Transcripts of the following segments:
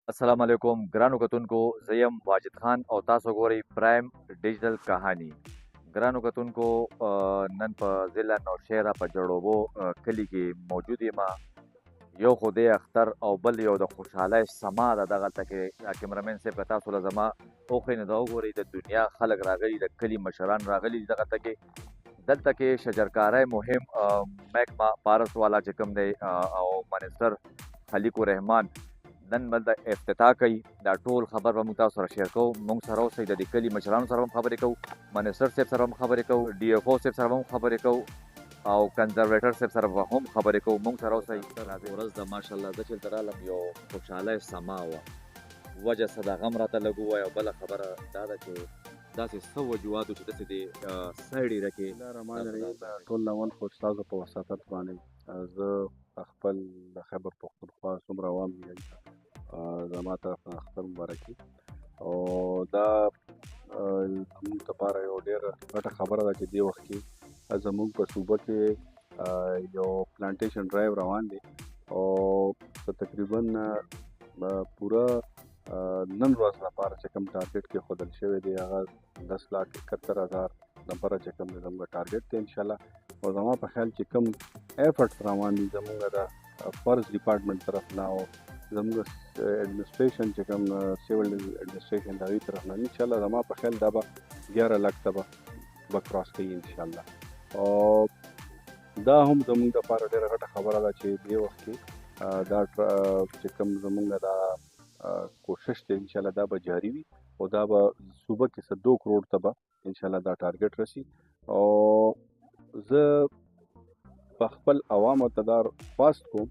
السلام علیکم ګرانو کتونکو، زه یم واجد خان او تاسو ګورئ پرایم ډیجیټل کهانی. ګرانو کتونکو، نن په ضلع نوشهره په جړوبو کلي کې موجود یم. یو خو دی اختر او بل یو د خوشحالۍ سما ده. دغلته کې کیمرامین صاحب که تاسو له زما اوښئ نو دا وګورئ، د دنیا خلک راغلي، د کلي مشران راغلي دي دغلته کې. دلته کې شجرکاری مهم محکمه پارس والا چې کوم دی او منسټر خلیق الرحمن نن دلته افتتاح کوي. دا ټول خبر به موږ تاسو سره شیر کوو. موږ سره اوسئ، د دې کلي مشرانو سره هم خبرې کوو، منسټر صاحب سره هم خبرې کوو، ډي ایف او صاحب سره هم خبرې کوو او کنزرویټر صاحب سره به هم خبرې کوو. موږ سره اوسئ. ورځ ده ماشاءالله، زه چې دلته رالم یو خوشحالۍ سما وه. وجه څه ده غم راته لږ ووایه، او بله خبره دا ده چې داسې څه وجوهاتو چې داسې د سړي ډېره بسم الله الرحمن الرحیم. ټول اول خو ستاسو په وساطت باندې زه خپل د خیبر پښتونخوا څومره عوام دي زما طرف نه خپل مبارکي. او دا زموږ دپاره یو ډېره غټه خبره ده چې دې وخت کې زموږ په صوبه کې یو پلانټیشن ډرایو روان دی او په تقریبا پوره نن ورځ لپاره چې کوم ټارګټ کې ښودل شوی دی هغه 10,71,000 نفره چې کوم دی زموږ ټارګټ دی انشاءالله. او زما په خیال چې کوم ایفرټ روان دي زموږ د فارس ډپارټمنټ طرف نه او زموږ ایډمنسټریشن چې کوم سیول ایډمنسټریشن د هغوی طرف نه انشاءالله زما په خیال دا به 11 لک ته به کراس کوي انشاءالله. او دا هم زموږ دپاره ډېره غټه خبره ده چې دې وخت کې دا چې کوم زموږ دا کوشش دی انشاءالله دا به جاري وي او دا به صوبه کې څه 2 کروڑ ته به انشاءالله دا ټارګټ رسي. او زه په خپل عوامو ته دا خواست کوم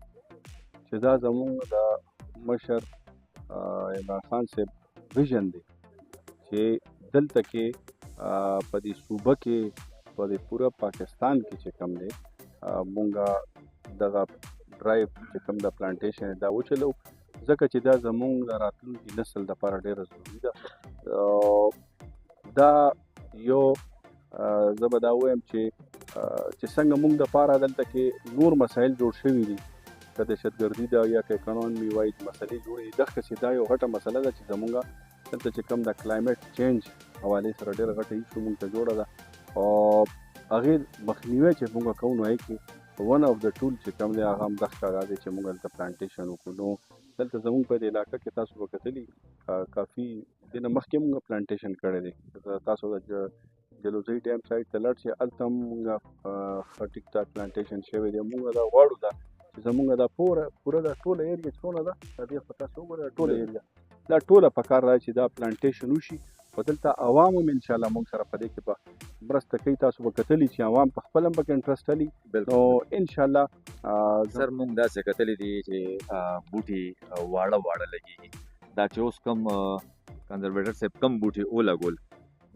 چې دا زموږ د مشر عمران خان صاحب ویژن دی چې دلته کې په دې صوبه کې په دې پوره پاکستان کې چې کوم دی مونږ دغه ډرایو چې کوم د پلانټیشن دا وچلو ځکه چې دا زموږ د راتلونکي نسل دپاره ډېره ضروري ده. دا یو زه به دا ووایم چې څنګه موږ دپاره دلته کې نور مسایل جوړ شوي دي، که دهشتګردي ده یا که اکانومي وایز مسلې جوړې دي، دغسې دا یو غټه مسله ده چې زموږ دلته چې کوم د کلایمیټ چینج حوالې سره ډېره غټه ایشو موږ ته جوړه ده. او هغې مخنیوی چې موږ کوو نو هغې کې ون اف د ټول چې کوم دی هغه هم دغه دا دی چې موږ هلته پلانټیشن وکړو. نو دلته زموږ په دې علاقه کې تاسو به کتلي کافي دې نه مخکې موږ پلانټیشن کړی دی. تاسو د جلوزۍ ډیم سایډ ته لاړ شئ، هلته هم موږ ښه ټیک ټاک پلانټیشن شوی دی. موږ دا غواړو دا چې زموږ دا پوره دا ټوله ایریا څونه ده دا دې خو تاسو وګورئ ټوله ایریا دا ټوله په کار راځي چې دا پلانټیشن وشي. او دلته عوام هم انشاءالله موږ سره په دې کې به مرسته کوي. تاسو به کتلي چې عوام په خپل هم پکې انټرسټ هلي نو انشاءالله سر موږ داسې کتلي دي چې بوټي واړه واړه لګېږي. دا چې اوس کوم کنزرویټر صاحب کم بوټي ولګول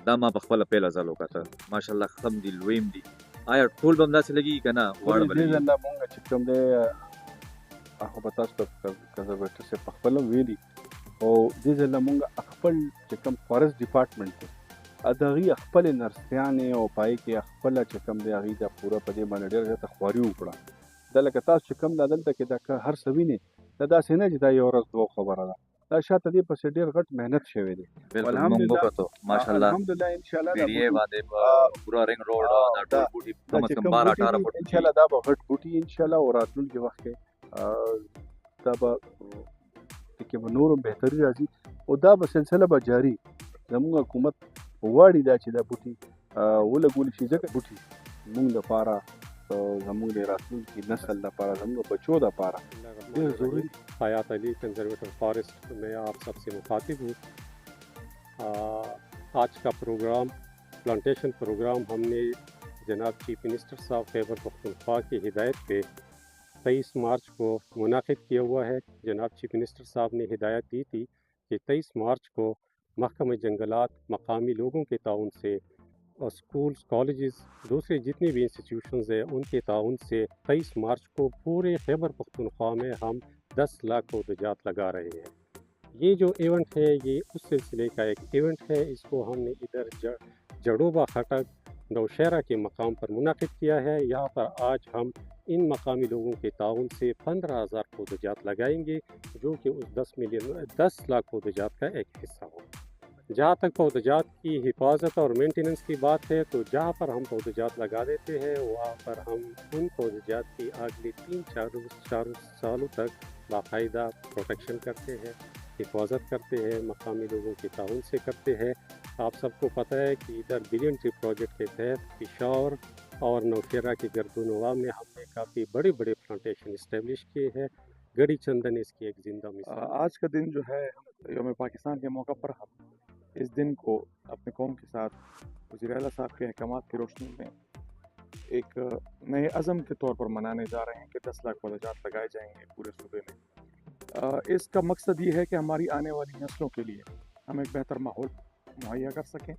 دا ما په خپله پیله ځل وکتل، ماشاءالله خم دي لویم دي. آیا ټول به هم داسې لګېږي که نه واړه به دې لګېږي؟ ځل موږ چې کوم دی هغه به تاسو ته کنزرویټر صاحب په خپله ویلي او دې ځل موږ خپل چې کوم فارس ډپارټمنټ دی د هغوی خپلې نرسیانې او په هغې کې خپله چې کوم دی هغوی دا پوره په دې باندې ډېره زیاته خواري وکړه. دا لکه تاسو چې کوم دا دلته کې دا هر څه وینئ دا داسې نه چې دا یو ورځ دوه خبره ده، دا شاته دې پسې ډېر غټ محنت شوی دی. بالکل موږ وکتو ماشاءالله الحمدلله انشاءالله پی ډي اے باندې په پوره رنګ روډ دا ټول بوټي کم از کم 12-18 فوټ انشاءالله دا به غټ بوټي انشاءالله او راتلونکي وخت کې دا به پکې به نور هم بهتري راځي او دا به سلسله به جاري. زموږ حکومت غواړي دا چې دا بوټي ولګول شي ځکه بوټي موږ دپاره زموږ د راتلونکي نسل دپاره زموږ بچو دپاره ډېر ضروري دي. حیات علی کنزرویٹر فارسٹ میں آپ سب سے مخاطب ہوں. آج کا پروگرام پلانٹیشن پروگرام ہم نے جناب چیف منسٹر صاحب خیبر پختونخوا کی ہدایت پہ 23 مارچ کو منعقد کیا ہوا ہے. جناب چیف منسٹر صاحب نے ہدایت دی تھی کہ 23 مارچ کو محکمہ جنگلات مقامی لوگوں کے تعاون سے اور اسکولز کالجز دوسرے جتنے بھی انسٹیٹیوشنز ہیں ان کے تعاون سے 23 مارچ کو پورے خیبر پختونخوا میں ہم 10 لاکھ عہدیجات لگا رہے ہیں. یہ جو ایونٹ ہے یہ اس سلسلے کا ایک ایونٹ ہے. اس کو ہم نے ادھر جڑوبہ خٹک نوشہرہ کے مقام پر منعقد کیا ہے. یہاں پر آج ہم ان مقامی لوگوں کے تعاون سے 15,000 پودجات لگائیں گے، جو کہ اس 10 لاکھ پودجات کا ایک حصہ ہو۔ جہاں تک پودجات کی حفاظت اور مینٹیننس کی بات ہے، تو جہاں پر ہم پودجات لگا دیتے ہیں وہاں پر ہم ان پودجات کی اگلے 3-4 سالوں تک باقاعدہ پروٹیکشن کرتے ہیں، حفاظت کرتے ہیں، مقامی لوگوں کے تعاون سے کرتے ہیں۔ آپ سب کو پتہ ہے کہ ادھر بلین ٹری پروجیکٹ کے تحت پشاور اور نوشیرہ کے گرد و نواح میں ہم نے کافی بڑے بڑے پلانٹیشن اسٹیبلش کیے ہیں۔ گڑھی چندن اس کی ایک زندہ مثال ہے۔ آج کا دن جو ہے یوم پاکستان کے موقع پر ہم اس دن کو اپنے قوم کے ساتھ وزیر اعلیٰ صاحب کے احکامات کی روشنی میں ایک نئے عزم کے طور پر منانے جا رہے ہیں کہ 10 لاکھ پودجات لگائے جائیں گے پورے صوبے میں۔ اس کا مقصد یہ ہے کہ ہماری آنے والی نسلوں کے لیے ہم ایک بہتر ماحول مہیا کر سکیں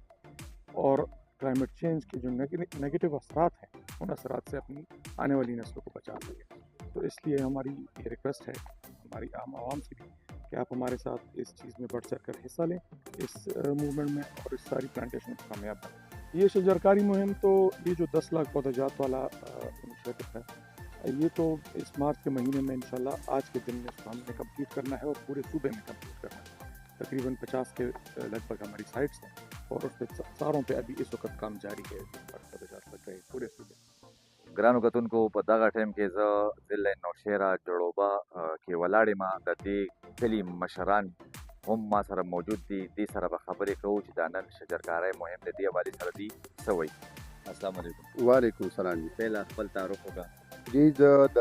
اور کلائمیٹ چینج کے جو نیگیٹو اثرات ہیں ان اثرات سے اپنی آنے والی نسلوں کو بچا سکیں۔ تو اس لیے ہماری یہ ریکویسٹ ہے ہماری عام عوام سے بھی کہ آپ ہمارے ساتھ اس چیز میں بڑھ چڑھ کر حصہ لیں اس موومنٹ میں اور اس ساری پلانٹیشن کو کامیاب بنائیں۔ یہ شجرکاری مہم تو یہ جو 10 لاکھ پودجات والا انیشیٹو ہے یہ تو اس مارچ کے مہینے میں انشاءاللہ آج کے دن میں اس کو ہم نے کمپلیٹ کرنا ہے اور پورے صوبے میں کمپلیٹ کرنا ہے۔ تقریباً 50 کے لگ بھگ ہماری سائٹس ہیں اور اس پہ ساروں پہ ابھی اس وقت کام جاری ہے پودجات لگ گئے پورے صوبے۔ ګرانو کتونکو په دغه ټایم کې زه ضلع نوشیره جړوبه کې ولاړ یم. د دې کلي مشران هم ما سره موجود دي. دې سره به خبرې کوو چې دا نن شجرکاری مهم د دې حوالې سره دي څه وایي. السلام علیکم. وعلیکم السلام جی. پهله خپل تعارف وکړه. جی زه د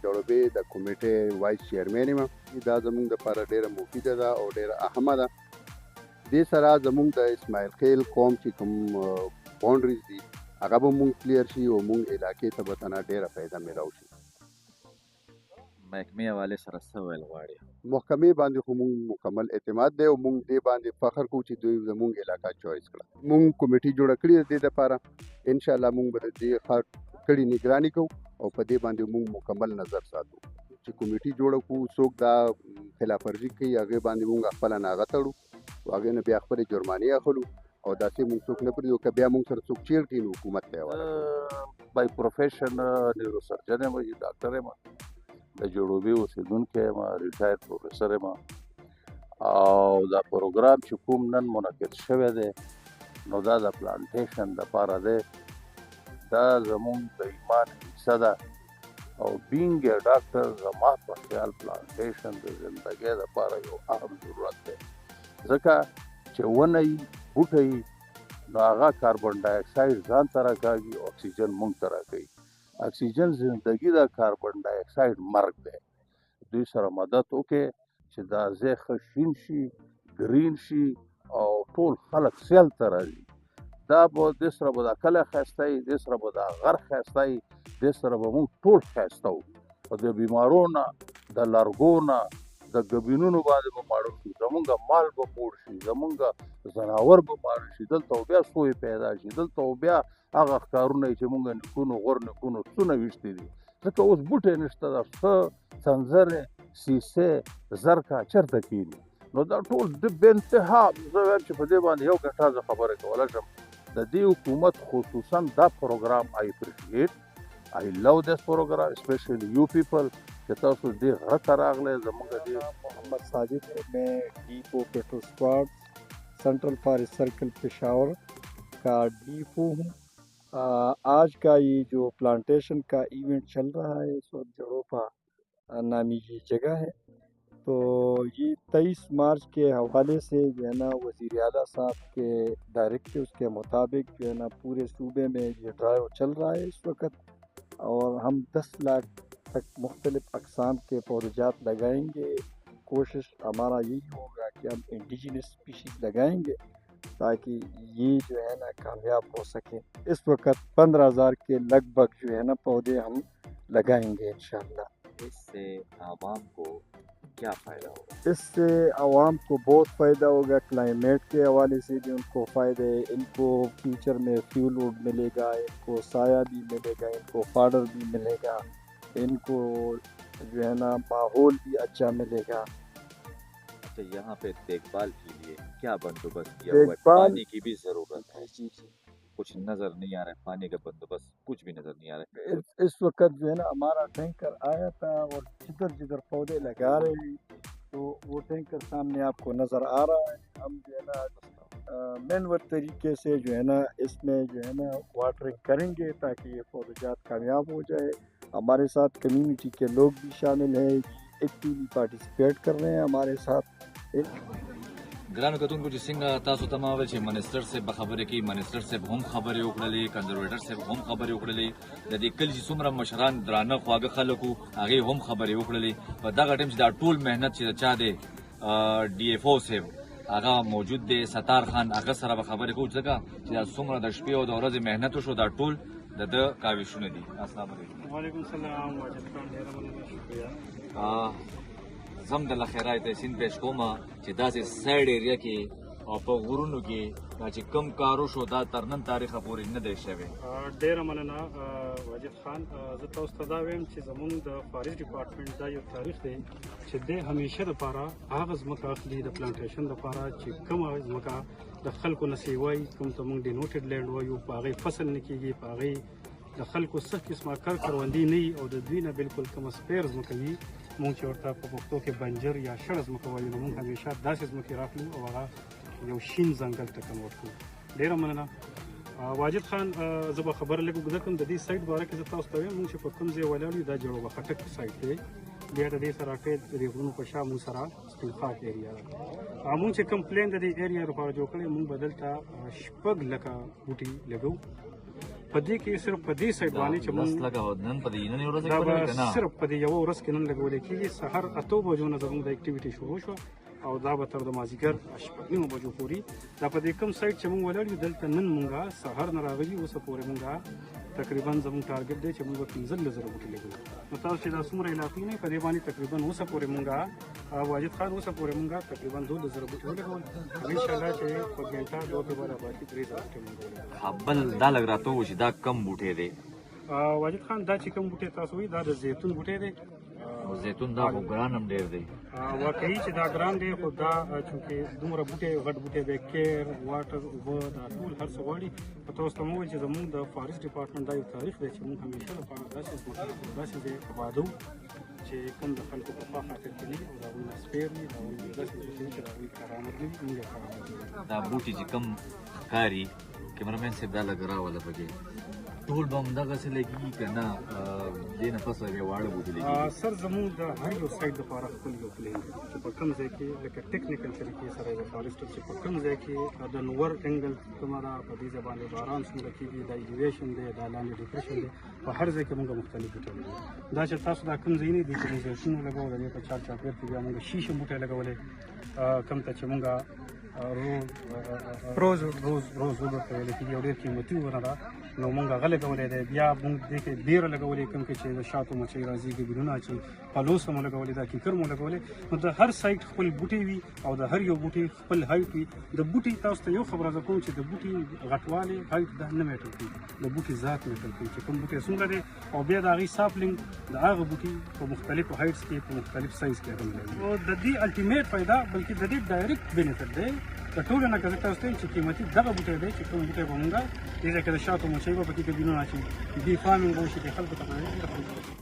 جړوبې د کمیټې وایس چیرمین یم. دا زموږ دپاره ډېره مفیده ده او ډېره اهمه ده. دې سره زموږ د اسماعیل خیل قوم چې کوم باونډریز دي هغه به مونږ کلیر شي او مونږ علاقې ته به تنه ډېره فایده میلاو شي. محکمې حوالې سره څه ویل غواړي؟ محکمې باندې خو مونږ مکمل اعتماد دی او مونږ دې باندې فخر کوو چې دوی زمونږ علاقه چوایس کړه. مونږ کمیټې جوړه کړې ده دې دپاره. انشاءالله مونږ به د دې کړي نګراني کوو او په دې باندې مونږ مکمل نظر ساتو چې کمیټې جوړه کړو. څوک دا خلاف ورزي کوي هغې باندې مونږ خپله ناغه تړو او هغې نه بیا خپلې جرمانې اخلو او داسې مونږ څوک نه پرېږدو که بیا مونږ سره څوک چیر کړي نو حکومت ته یې حواله. بای پروفیشن نیورو سرجن یم، ډاکټر یم، د جړوبې اوسېدونکی یم، ریټایر پروفیسر یم. او دا پروګرام چې کوم نن منعقد شوی دی نو دا د پلانټیشن دپاره دی. دا زمونږ د ایمان حصه ده او بینګ ا ډاکټر زما په خیال پلانټیشن د زندګۍ دپاره یو اهم ضرورت دی، ځکه چې ونه یي بوټه یي نو هغه کاربن ډای اکساید ځان ته راکاږي او اکسیجن مونږ ته راکوي. اکسیجن زندګي ده، کاربن ډای اکساید مرګ دی. دوی سره مدد وکړئ چې دا ځای ښه شین شي، ګرین شي او ټول خلک سیل ته راځي. دا به دې سره به دا کلی ښایسته وي، دې سره به دا غر ښایسته وي، دې سره به مونږ ټول ښایسته وو. او د بیمارو نه، د لرګو نه، د ګبینونو باندې به ماړه شو، زمونږ مال به موړ شي، زمونږ زناور به ماړه شي. دلته بیا سوی پیدا شي، دلته بیا هغه ښکارونه چې مونږ نیکونو غور نیکونو څونه ویشتي دي. ځکه اوس بوټی نشته، دا څه سنځرې، سیسې، زرکه چېرته کېني. نو دا ټول د بې انتها زه وایم چې په دې باندې یو ګټه زه خبرې کولی شم. د دې حکومت خصوصا دا پروګرام آی اپریشیټ، I love this program, especially you people کہ تاسو دې غره ته راغلی. زموږ دې محمد ساجد ہے، میں ڈیپو پیٹرول اسکواڈ سینٹرل فارسٹ سرکل پشاور کا ڈیپو ہوں۔ آج کا یہ جو پلانٹیشن کا ایونٹ چل رہا ہے اس وقت جڑوپا نامی یہ جگہ ہے، تو یہ 23 مارچ کے حوالے سے جو ہے نا وزیر اعلیٰ صاحب کے ڈائریکٹیوز کے مطابق جو ہے نا پورے صوبے میں یہ ڈرائیو چل رہا ہے اس وقت، اور ہم 10 لاکھ تک مختلف اقسام کے پودجات لگائیں گے۔ کوشش ہمارا یہی ہوگا کہ ہم انڈیجنس اسپیشیز لگائیں گے تاکہ یہ جو ہے نا کامیاب ہو سکے۔ اس وقت 15,000 کے لگ بھگ جو ہے نا پودے ہم لگائیں گے انشاءاللہ۔ اس سے عوام کو کیا فائدہ ہوگا؟ اس سے عوام کو بہت فائدہ ہوگا، کلائمیٹ کے حوالے سے بھی ان کو فائدے، ان کو فیوچر میں فیول ووڈ ملے گا، ان کو سایہ بھی ملے گا، ان کو فاڈر بھی ملے گا، ان کو جو ہے نا ماحول بھی اچھا ملے گا۔ اچھا، یہاں پہ دیکھ بھال کے لیے کیا بندوبست کیا ہوا ہے؟ پانی کی بھی ضرورت ہے۔ جی جی، کچھ نظر نہیں آ رہا ہے، پانی کا بندوبست کچھ بھی نظر نہیں آ رہا ہے. اس وقت جو ہے نا ہمارا ٹینکر آیا تھا اور جدھر جدھر پودے لگا رہے ہیں تو وہ ٹینکر سامنے آپ کو نظر آ رہا ہے. ہم جو ہے نا مینور طریقے سے جو ہے نا اس میں جو ہے نا واٹرنگ کریں گے تاکہ یہ پودے جات کامیاب ہو جائے. ہمارے ساتھ کمیونٹی کے لوگ بھی شامل ہیں، ایکٹیولی پارٹیسپیٹ کر رہے ہیں ہمارے ساتھ. ګرانو کتونکو چې څنګه تاسو ته ما وویل چې منسټر صاحب به خبرې کوي، منسټر صاحب هم خبرې وکړلې، کنزرویټر صاحب هم خبرې وکړلې، د دې کلي چې څومره مشران درانه خواږه خلک وو هغې هم خبرې وکړلې. په دغه ټایم چې دا ټول محنت چې د چا دی ډي ایف او صاحب هغه موجود دی، ستار خان، هغه سره به خبرې کوو ځکه چې دا څومره د شپې او د ورځې محنت وشو دا ټول د ده کاوشونه دي. السلام علیکم. وعلیکم السلام. واجد خان ډېره مننه، شکریہ. زم د لخیرای تحسین پیش کوم چې داسې سایډ ایریا کې او په غرونو کې دا چې کم کارو شو دا تر نن تاریخه پورې نه دی شوی. ډېره مننه واجد خان. زه تاسو ته دا وایم چې زموږ د فارسټ ډپارټمنټ دا یو تاریخ دی چې دی همیشه دپاره هغه ځمکه اخلي د پلانټیشن دپاره چې کومه ځمکه د خلکو نه سیوای، کوم ته موږ ډینوټډ لینډ وایو، په هغې فصل نه کېږي، په هغې د خلکو څه قسمه کروندې نه وي او د دوی نه بالکل کومه سپیر ځمکه وي مونږ چې ورته په پښتو کې بنجر یا شړ ځمکه وایو، نو مونږ همیشه داسې ځمکې راخلو او هغه یو شین ځنګل ته کنورټ کړو. ډېره مننه. واجد خان زه به خبره لږ اوږده کړم د دې سایټ باره کې. زه تاسو ته وایم مونږ چې په کوم ځای ولاړ یو دا جړوبه خټک سایټ دی، بیا د دې سره اټیچ د دې غرونو په شا مونږ سره سپینخاک ایریا ده. مونږ چې کوم پلین د دې ایریا لپاره جوړ کړی مونږ به دلته 6 لکه بوټي لګو. په دې کې صرف په دې سایډ باندې چې موږ نن په دې نن ورځ کې دا صرف په دې یو ورځ کې نن لګولې کېږي. سهار 8 بجو نه زموږ د اکټیویټي شروع شوه او دا به تر د مازدیګر 8 بجو پورې. دا په دې کوم سایډ چې موږ ولاړ یو دلته نن مونږه سهار نه راغلي اوسه پورې مونږه تقریبا زموږ ټارګټ دی چې موږ 15,000 بوټي لګو. نو تاسو چې دا څومره علاقې نه په دې باندې تقریبا اوسه پورې مونږه واجد خان اوسه پورې مونږه تقریبا 2,000 بوټي ولګول. انشاءالله چې په ګنټه دوه کې به راباقي 3,000 بوټي مونږ ولګو. بل دا لګ راته و چې دا کم بوټی دی. واجد خان دا چې کوم بوټی تاسو وایي دا د زیتون بوټی دی. زیتون دا خو ګران هم ډېر دی. واقعي چې دا ګران دی خو دا چونکې دومره بوټی غټ بوټی دی، کیر واټر اوبه دا ټول هر څه غواړي. په تاسو ته مو وویل چې زموږ د فارسټ ډپارټمنټ دا یو تاریخ دی چې موږ همیشه لپاره داسې ځمکه داسې ځای آبادوو چې کوم د خلکو په خوا خاطر کې نه وي او د هغوی نه سپیر وي، د هغوی داسې ځای چې د هغوی کرامت نه وي، موږ یې کرامت وي. دا بوټي چې کم ښکاري کیمرامین صاحب دا لګ راوله پکې ټول به همدغسې لګي که نه دې نه پس بیا واړه بوټي لګي؟ سر زموږ د هر یو سایډ لپاره خپل یو پلین دی چې په کوم ځای کې لکه ټیکنیکل طریقې سره د فارسټر چې په کوم ځای کې د نور انګل کومه ده، په دې ځای باندې باران څومره کېږي، دا ایلیویشن دی، دا لاندې ډیپریشن دی، په هر ځای کې موږ مختلف بوټي لګوو. دا چې تاسو دا کوم ځای نه دي چې موږ زیتون ولګوو، د دې په چار چاپېر کې بیا موږ شیشه بوټی لګولی، کوم ته چې موږ روز ورته ویل کېږي، یو ډېر قیمتي ونه ده، نو موږ هغه لګولی دی. بیا موږ دې کې بیره لګولې، کوم کې چې د شاتو مچۍ راځي، ګبرونه اچي، پلوس مو لګولې، دا کیکر مو لګولې. نو د هر سایټ خپل بوټي وي او د هر یو بوټي خپل هایټ وي. د بوټي تاسو ته یو خبره زه کوم چې د بوټي غټوالی هایټ دا نه میټر کوي، د بوټي ذات میټر کوي چې کوم بوټي څومره دی او بیا د هغې ساپلینګ د هغه بوټي په مختلفو هایټس کې په مختلف سایز کې هم لري. او د دې الټیمیټ فایده بلکې د دې ډایرکټ بینیفټ دی د ټولو نه که زه تاسو ته وایم چې قیمتي دغه بوټی دی چې کوم بوټی به مونږ دې ځای کې د شاتو مچۍ به پکې ګبینونه اچوي، دې فارمینګ به وشي، دې خلکو ته به